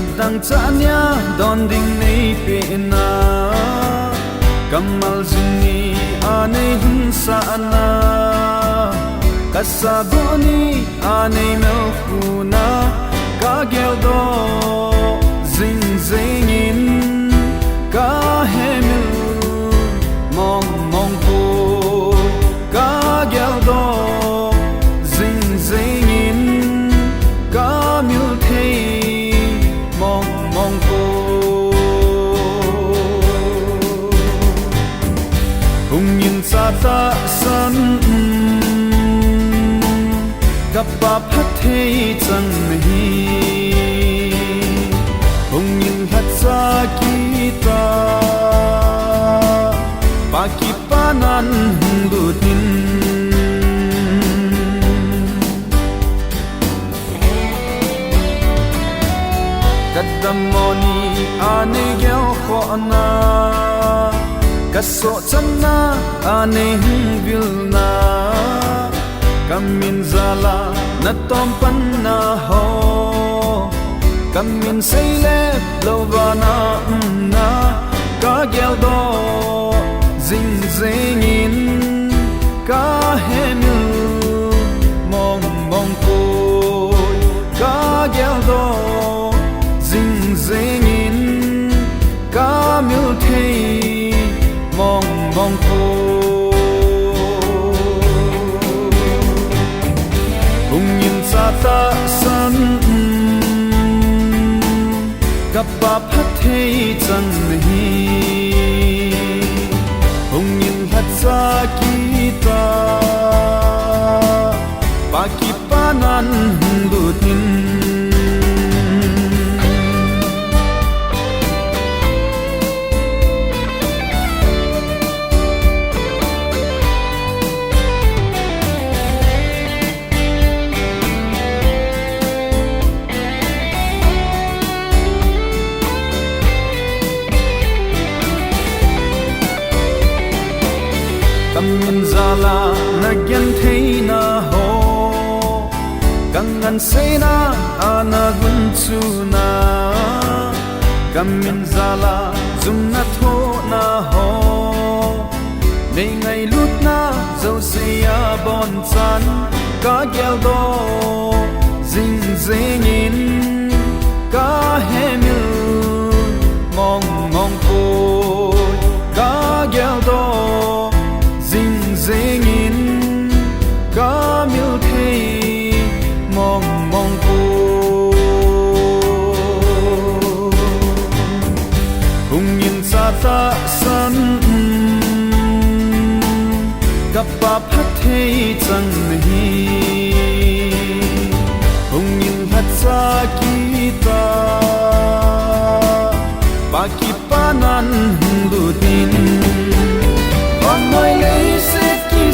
kadang chanya don ding nei pe na kamal zini ane hinsa na kasaboni ane melfuna ka geldo zing zingin ka hemil mong mong po ka geldo zing zingin ka mil thei mong mong po hung yin sa ta san kappa phat thei chan hi hung yin hat sa ki ta pa ki panan lu tin kadamoni ane gyal kho na kaso channa ane vilna kamin zala na tom panna ho kamin seile lovana na ka gyal do zing zingin ka hemil mong mong ko ka gyal do zing zingin ka mil thei mong mong ko hung yin sa ta san kappa phat thei chan hi hung yin hat sa ki ta pa ki panan lu tin kamin zala na gyan thei na ho kangan se na ana gun chu na kamin zala zum na tho na ho nei ngai lut na zo se ya bon chan ka gyal do zing zingin ka hemil mong mong ko ka gyal do zingin ka mil thei mong mong ko hung yin sa ta san kappa phat thei chan hi hung yin hat sa ki ta pa ki panan lu tin on moi lấy sẽ kỳ